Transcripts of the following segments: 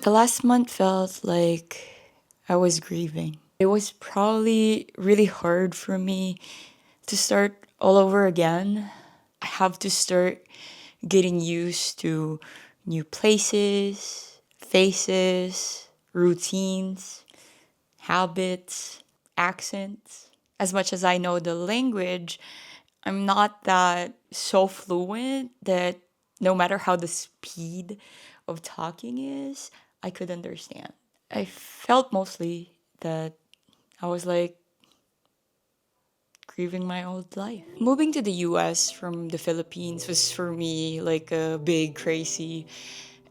The last month felt like I was grieving. It was probably really hard for me to start all over again. I have to start getting used to new places, faces, routines, habits, accents. As much as I know the language, I'm not that so fluent that no matter how the speed of talking is, I could understand. I felt mostly that I was like grieving my old life. Moving to the US from the Philippines was for me like a big, crazy,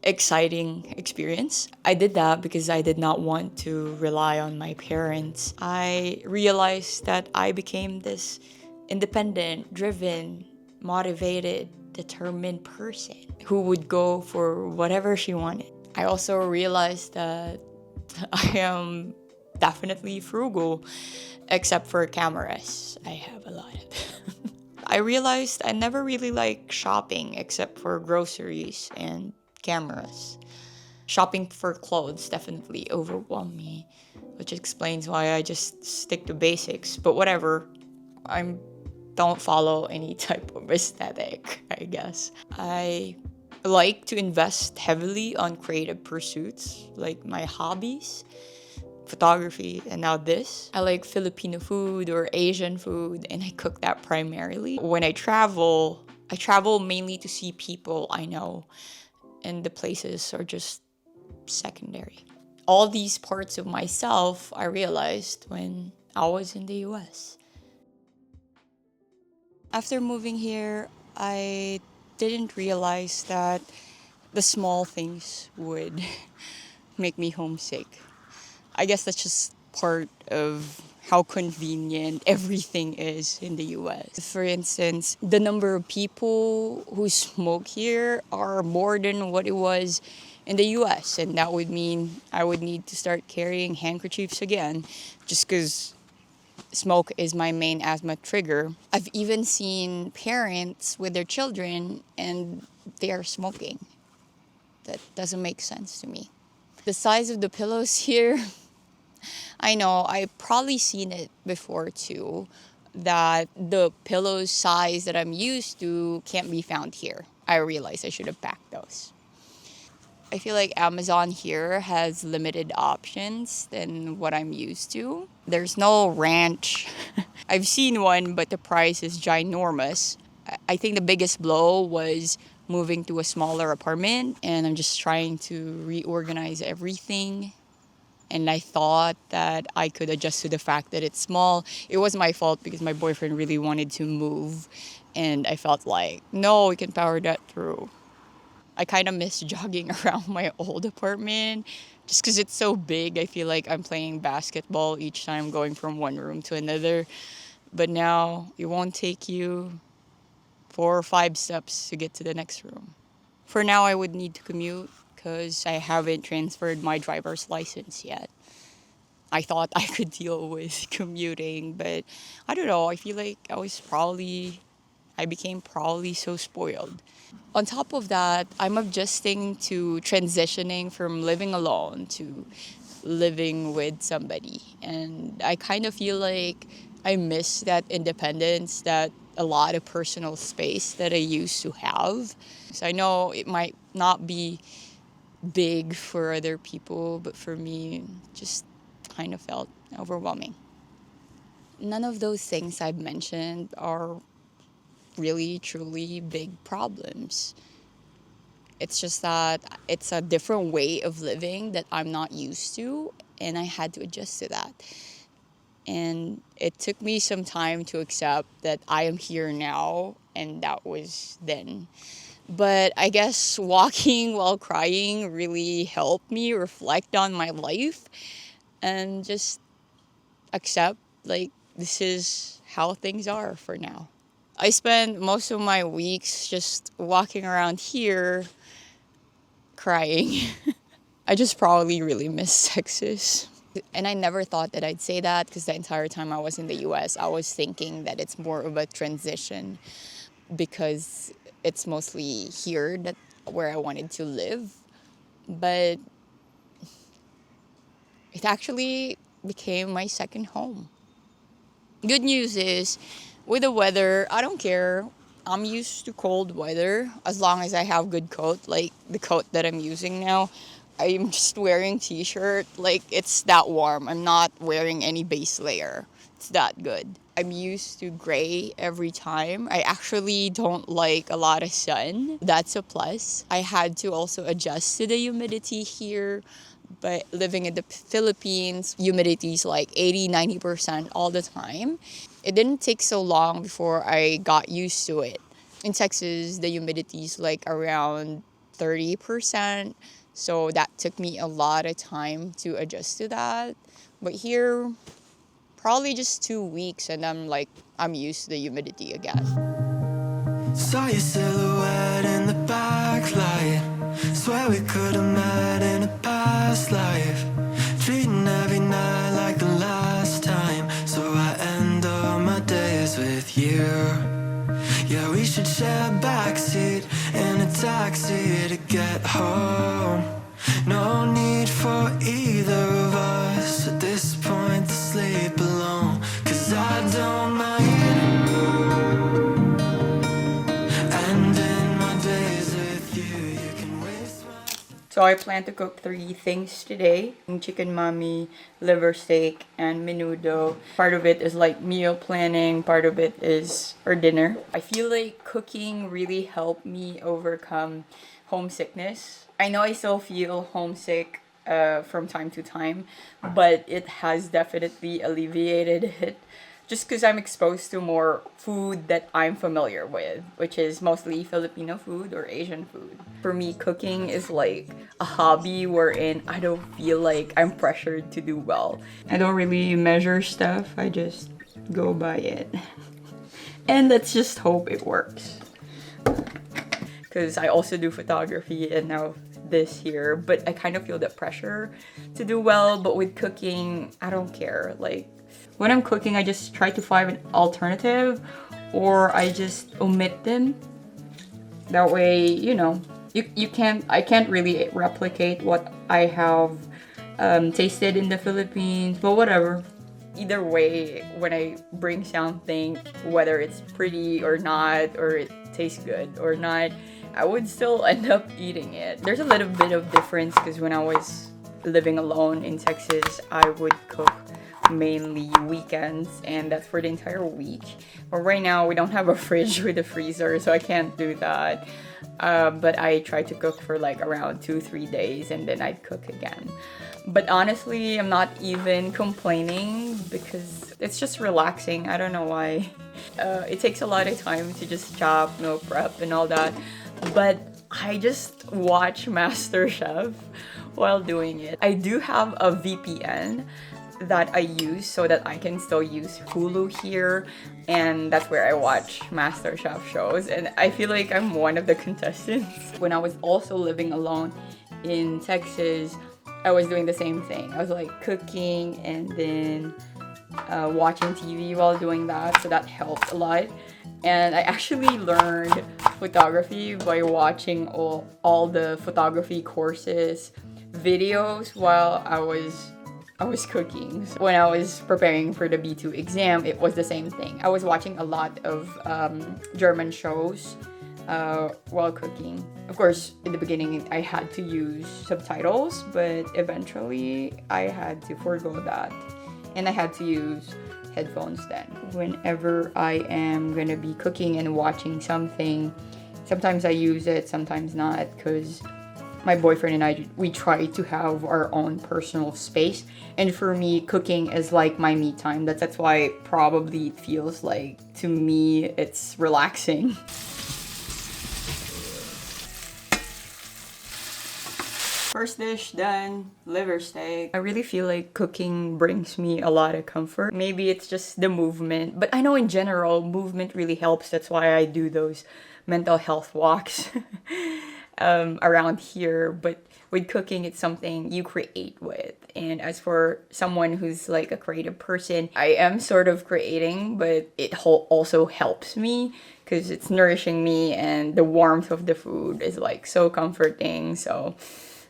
exciting experience. I did that because I did not want to rely on my parents. I realized that I became this independent, driven, motivated, determined person who would go for whatever she wanted. I also realized that I am definitely frugal, except for cameras. I have a lot of them. I realized I never really liked shopping except for groceries and cameras. Shopping for clothes definitely overwhelmed me, which explains why I just stick to basics. But whatever, I don't follow any type of aesthetic, I guess. I like to invest heavily on creative pursuits, like my hobbies, photography, and now this. I like Filipino food or Asian food, and I cook that primarily. When I travel mainly to see people I know, and the places are just secondary. All these parts of myself I realized when I was in the US. After moving here, I didn't realize that the small things would make me homesick. I guess that's just part of how convenient everything is in the US. For instance, the number of people who smoke here are more than what it was in the US, and that would mean I would need to start carrying handkerchiefs again just because smoke is my main asthma trigger. I've even seen parents with their children and they are smoking. That doesn't make sense to me. The size of the pillows here, I know, I've probably seen it before too, that the pillow size that I'm used to can't be found here. I realized I should have packed those. I feel like Amazon here has limited options than what I'm used to. There's no ranch. I've seen one, but the price is ginormous. I think the biggest blow was moving to a smaller apartment, and I'm just trying to reorganize everything. And I thought that I could adjust to the fact that it's small. It was my fault because my boyfriend really wanted to move, and I felt like, no, we can power that through. I kind of miss jogging around my old apartment just because it's so big. I feel like I'm playing basketball each time going from one room to another. But now it won't take you 4 or 5 steps to get to the next room. For now, I would need to commute because I haven't transferred my driver's license yet. I thought I could deal with commuting, but I don't know. I feel like I became probably so spoiled. On top of that, I'm adjusting to transitioning from living alone to living with somebody. And I kind of feel like I miss that independence, that a lot of personal space that I used to have. So I know it might not be big for other people, but for me, just kind of felt overwhelming. None of those things I've mentioned are really, truly big problems. It's just that it's a different way of living that I'm not used to, and I had to adjust to that. And it took me some time to accept that I am here now, and that was then. But I guess walking while crying really helped me reflect on my life and just accept, like, this is how things are for now. I spend most of my weeks just walking around here crying. I just probably really miss Texas. And I never thought that I'd say that because the entire time I was in the US, I was thinking that it's more of a transition because it's mostly here that where I wanted to live. But it actually became my second home. Good news is, with the weather, I don't care. I'm used to cold weather as long as I have good coat, like the coat that I'm using now. I'm just wearing t-shirt, like it's that warm. I'm not wearing any base layer. It's that good. I'm used to gray every time. I actually don't like a lot of sun. That's a plus. I had to also adjust to the humidity here. But living in the Philippines, humidity is like 80-90% all the time. It didn't take so long before I got used to it. In Texas, the humidity is like around 30%. So that took me a lot of time to adjust to that. But here, probably just 2 weeks and I'm used to the humidity again. Saw your silhouette in the backlight. Swear we could have met in a past life. Treating every night like the last time. So I end all my days with you. Yeah, we should share a backseat in a taxi to get home. No need for either of us at this point to sleep alone. 'Cause I don't mind. So I plan to cook 3 things today. Chicken mami, liver steak, and menudo. Part of it is like meal planning, part of it is for dinner. I feel like cooking really helped me overcome homesickness. I know I still feel homesick from time to time, but it has definitely alleviated it. Just because I'm exposed to more food that I'm familiar with, which is mostly Filipino food or Asian food. For me, cooking is like a hobby wherein I don't feel like I'm pressured to do well. I don't really measure stuff, I just go by it. And let's just hope it works. Because I also do photography and now this here, but I kind of feel the pressure to do well. But with cooking, I don't care. Like, when I'm cooking, I just try to find an alternative or I just omit them. That way, I can't really replicate what I have tasted in the Philippines, but whatever. Either way, when I bring something, whether it's pretty or not, or it tastes good or not, I would still end up eating it. There's a little bit of difference because when I was living alone in Texas, I would cook mainly weekends and that's for the entire week. But right now we don't have a fridge with a freezer, so I can't do that. But I try to cook for like around 2-3 days and then I'd cook again. But honestly, I'm not even complaining because it's just relaxing. I don't know why. It takes a lot of time to just chop, meal prep and all that. But I just watch MasterChef while doing it. I do have a VPN that I use so that I can still use Hulu here, and that's where I watch MasterChef shows, and I feel like I'm one of the contestants. When I was also living alone in Texas, I was doing the same thing. I was like cooking and then watching TV while doing that, so that helped a lot. And I actually learned photography by watching all the photography courses videos while I was cooking. So when I was preparing for the B2 exam, it was the same thing. I was watching a lot of German shows while cooking. Of course, in the beginning, I had to use subtitles, but eventually I had to forego that. And I had to use headphones then. Whenever I am gonna be cooking and watching something, sometimes I use it, sometimes not, because my boyfriend and I, we try to have our own personal space. And for me, cooking is like my me time. That's why probably it feels like, to me, it's relaxing. First dish done, liver steak. I really feel like cooking brings me a lot of comfort. Maybe it's just the movement, but I know in general, movement really helps. That's why I do those mental health walks around here. But with cooking, it's something you create with. And as for someone who's like a creative person, I am sort of creating, but it also helps me because it's nourishing me and the warmth of the food is like so comforting. So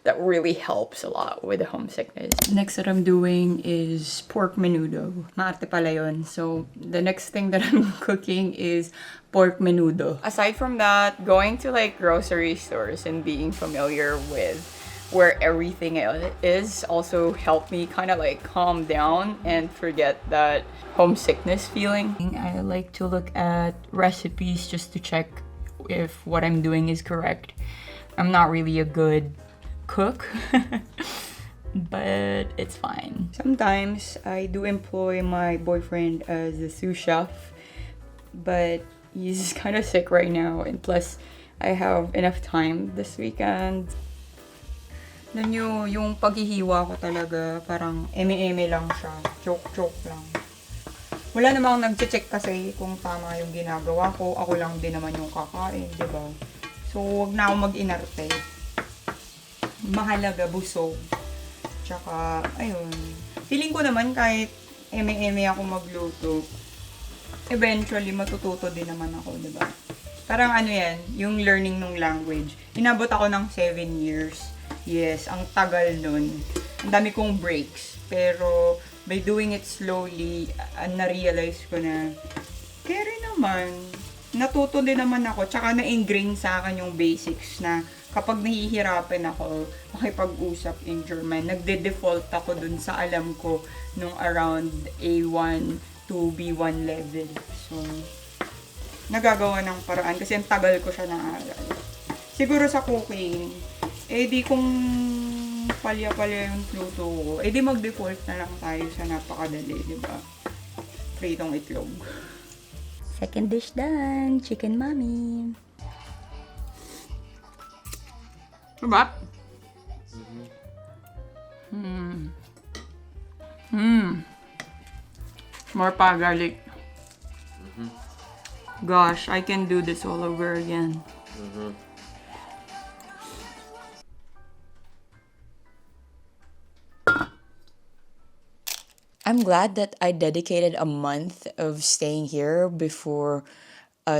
that really helps a lot with the homesickness. Next that I'm doing is pork menudo. Maarte pala yun. So the next thing that I'm cooking is pork menudo. Aside from that, going to like grocery stores and being familiar with where everything is also helped me kind of like calm down and forget that homesickness feeling. I like to look at recipes just to check if what I'm doing is correct. I'm not really a good cook, but it's fine. Sometimes I do employ my boyfriend as a sous chef, but he's kind of sick right now, and plus I have enough time this weekend. Alam nyo, yung paghihiwa ko talaga, parang eme-eme lang siya. Joke-joke lang. Wala namang nag-check kasi kung tama yung ginagawa ko. Ako lang din naman yung kakain, diba? So, wag na ako mag-inarte. Mahalaga, busog. Tsaka, ayun. Feeling ko naman kahit eme-eme ako magluto, eventually matututo din naman ako, diba? Parang ano yan, yung learning ng language. Inabot ako ng 7 years. Yes, ang tagal nun. Ang dami kong breaks. Pero, by doing it slowly, na-realize ko na, kaya naman, natuto din naman ako. Tsaka na-ingrain sa akin yung basics na kapag nahihirapan ako makipag-usap in German, nagde-default ako dun sa alam ko nung around A1 to B1 level. So, nagagawa ng paraan kasi ang tagal ko siya naaral. Siguro sa cooking, di kung palya-palya yung luto ko, di mag-default na lang tayo sa napakadali, di ba? Pritong itlog. Second dish done, chicken mommy. Diba? More pa garlic. Gosh, I can do this all over again. I'm glad that I dedicated a month of staying here before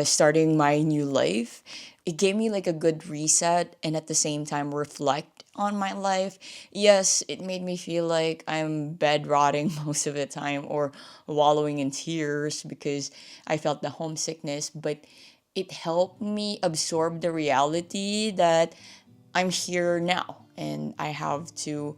starting my new life. It gave me like a good reset and at the same time reflect on my life. Yes, it made me feel like I'm bed rotting most of the time or wallowing in tears because I felt the homesickness, but it helped me absorb the reality that I'm here now and I have to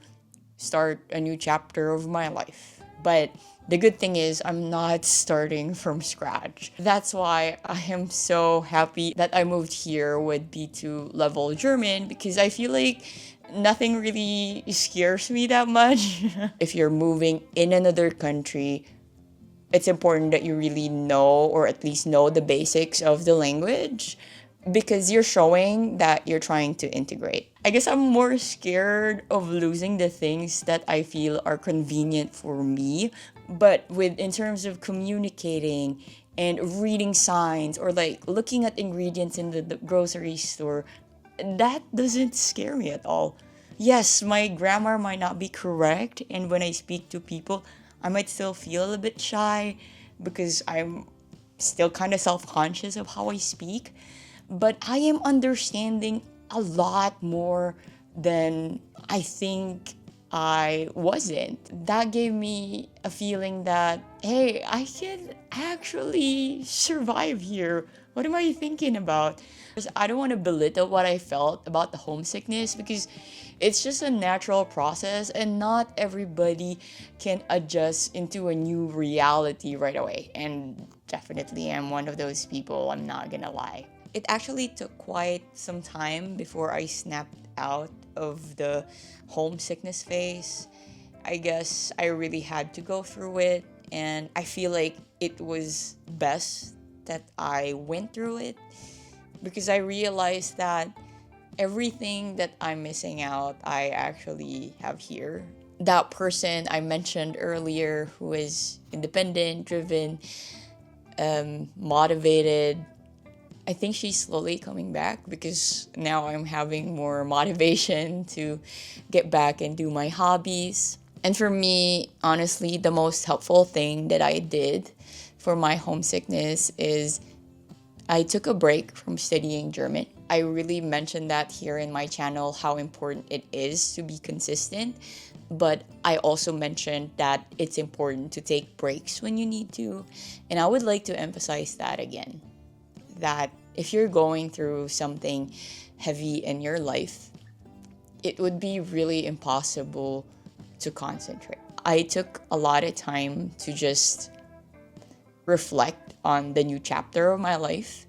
start a new chapter of my life. But the good thing is I'm not starting from scratch. That's why I am so happy that I moved here with B2 level German because I feel like nothing really scares me that much. If you're moving in another country, it's important that you really know or at least know the basics of the language because you're showing that you're trying to integrate. I guess I'm more scared of losing the things that I feel are convenient for me. But in terms of communicating and reading signs or like looking at ingredients in the grocery store, that doesn't scare me at all. Yes, my grammar might not be correct, and when I speak to people, I might still feel a bit shy because I'm still kind of self-conscious of how I speak. But I am understanding a lot more than I think I wasn't. That gave me a feeling that, hey, I can actually survive here. What am I thinking about? I don't want to belittle what I felt about the homesickness because it's just a natural process and not everybody can adjust into a new reality right away. And definitely I'm one of those people, I'm not gonna lie. It actually took quite some time before I snapped out of the homesickness phase. I guess I really had to go through it, and I feel like it was best that I went through it because I realized that everything that I'm missing out, I actually have here. That person I mentioned earlier who is independent, driven, motivated, I think she's slowly coming back because now I'm having more motivation to get back and do my hobbies. And for me, honestly, the most helpful thing that I did for my homesickness is I took a break from studying German. I really mentioned that here in my channel, how important it is to be consistent. But I also mentioned that it's important to take breaks when you need to. And I would like to emphasize that again, that if you're going through something heavy in your life, it would be really impossible to concentrate. I took a lot of time to just reflect on the new chapter of my life,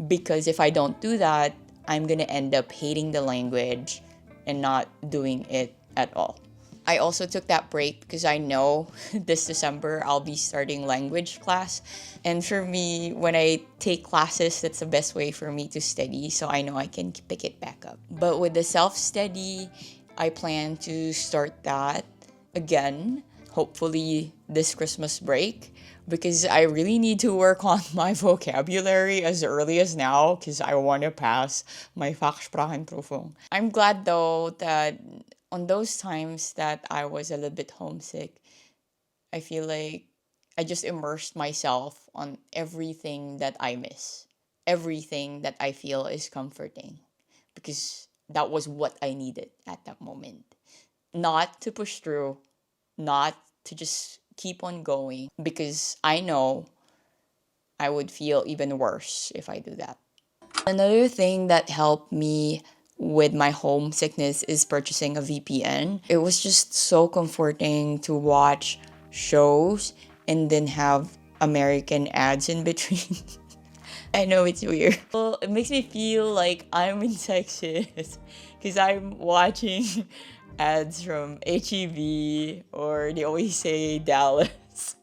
because if I don't do that, I'm gonna end up hating the language and not doing it at all. I also took that break because I know this December I'll be starting language class. And for me, when I take classes, that's the best way for me to study, so I know I can pick it back up. But with the self-study, I plan to start that again, hopefully this Christmas break, because I really need to work on my vocabulary as early as now because I want to pass my Fachsprachenprüfung. I'm glad though that on those times that I was a little bit homesick, I feel like I just immersed myself on everything that I miss, everything that I feel is comforting, because that was what I needed at that moment. Not to push through, not to just keep on going, because I know I would feel even worse if I do that. Another thing that helped me with my homesickness is purchasing a VPN. It was just so comforting to watch shows and then have American ads in between. I know it's weird. Well, it makes me feel like I'm in Texas because I'm watching ads from HEB, or they always say Dallas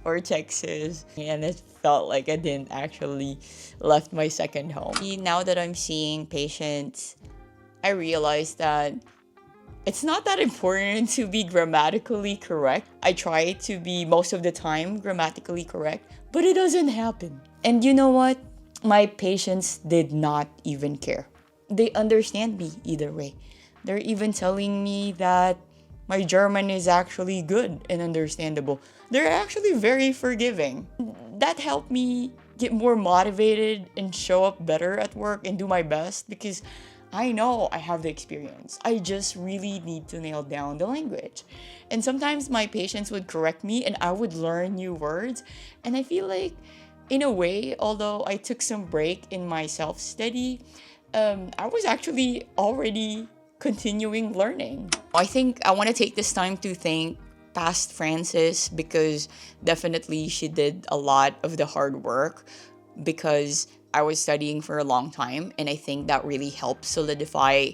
or Texas, and it felt like I didn't actually left my second home. Now that I'm seeing patients, I realized that it's not that important to be grammatically correct. I try to be most of the time grammatically correct, but it doesn't happen. And you know what? My patients did not even care. They understand me either way. They're even telling me that my German is actually good and understandable. They're actually very forgiving. That helped me get more motivated and show up better at work and do my best, because I know I have the experience. I just really need to nail down the language. And sometimes my patients would correct me and I would learn new words. And I feel like, in a way, although I took some break in my self-study, I was actually already continuing learning. I think I want to take this time to thank past Frances, because definitely she did a lot of the hard work, because I was studying for a long time, and I think that really helped solidify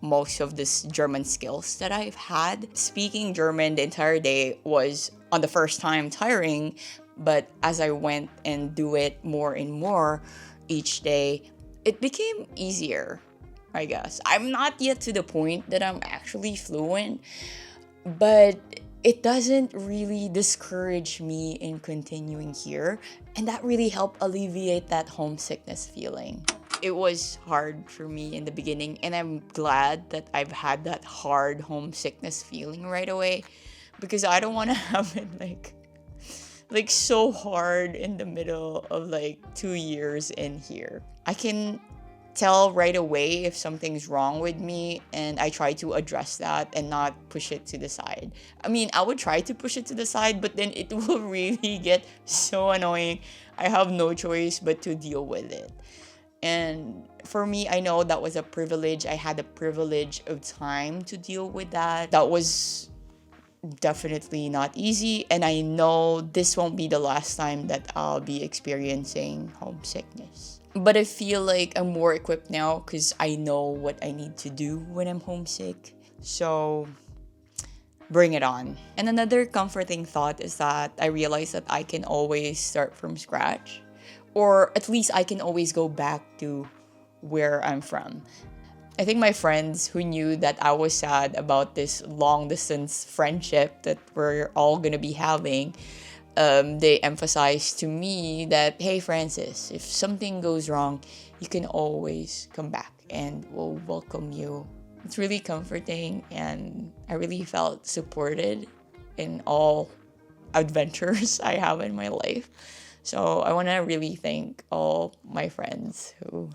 most of this German skills that I've had. Speaking German the entire day was, on the first time, tiring, but as I went and do it more and more each day, it became easier, I guess. I'm not yet to the point that I'm actually fluent, but it doesn't really discourage me in continuing here, and that really helped alleviate that homesickness feeling. It was hard for me in the beginning, and I'm glad that I've had that hard homesickness feeling right away, because I don't want to have it like so hard in the middle of like 2 years in here. I can tell right away if something's wrong with me, and I try to address that and not push it to the side. I mean, I would try to push it to the side, but then it will really get so annoying. I have no choice but to deal with it. And for me, I know that was a privilege. I had the privilege of time to deal with that. That was definitely not easy, and I know this won't be the last time that I'll be experiencing homesickness. But I feel like I'm more equipped now because I know what I need to do when I'm homesick. So bring it on. And another comforting thought is that I realize that I can always start from scratch, or at least I can always go back to where I'm from. I think my friends who knew that I was sad about this long distance friendship that we're all gonna be having, they emphasized to me that, hey Francis, if something goes wrong, you can always come back and we'll welcome you. It's really comforting, and I really felt supported in all adventures I have in my life. So I want to really thank all my friends who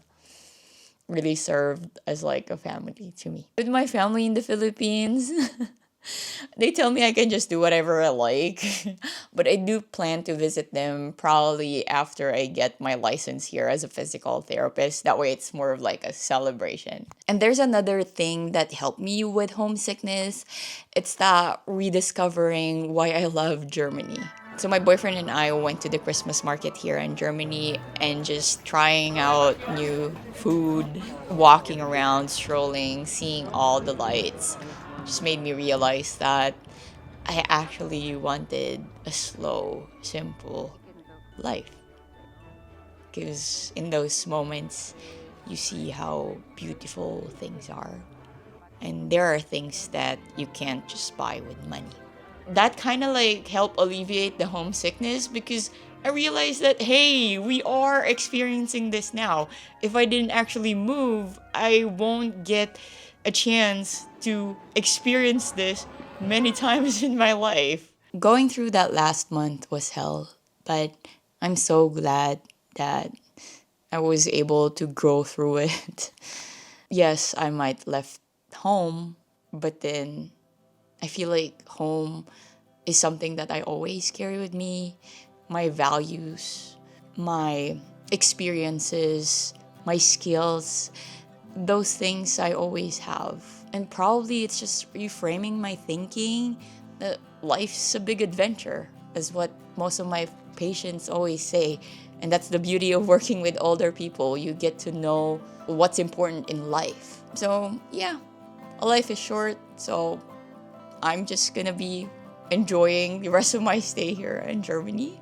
really served as like a family to me. With my family in the Philippines, they tell me I can just do whatever I like, but I do plan to visit them probably after I get my license here as a physical therapist. That way it's more of like a celebration. And there's another thing that helped me with homesickness. It's that rediscovering why I love Germany. So my boyfriend and I went to the Christmas market here in Germany and just trying out new food, walking around, strolling, seeing all the lights just made me realize that I actually wanted a slow, simple life. Because in those moments, you see how beautiful things are. And there are things that you can't just buy with money. That kind of like helped alleviate the homesickness because I realized that, hey, we are experiencing this now. If I didn't actually move, I won't get a chance to experience this many times in my life. Going through that last month was hell, but I'm so glad that I was able to grow through it. Yes, I might left home, but then I feel like home is something that I always carry with me. My values, my experiences, my skills, those things I always have. And probably it's just reframing my thinking that life's a big adventure, is what most of my patients always say. And that's the beauty of working with older people. You get to know what's important in life. So, yeah, life is short, so I'm just gonna be enjoying the rest of my stay here in Germany.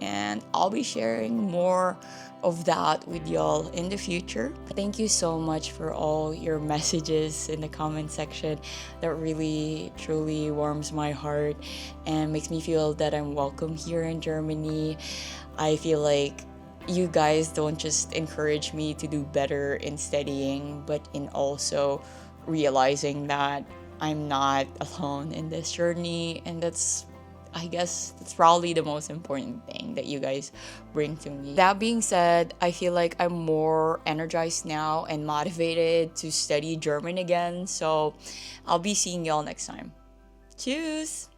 And I'll be sharing more of that with y'all in the future. Thank you so much for all your messages in the comment section. That really, truly warms my heart and makes me feel that I'm welcome here in Germany. I feel like you guys don't just encourage me to do better in studying, but in also realizing that I'm not alone in this journey, and I guess that's probably the most important thing that you guys bring to me. That being said, I feel like I'm more energized now and motivated to study German again, so I'll be seeing y'all next time. Tschüss!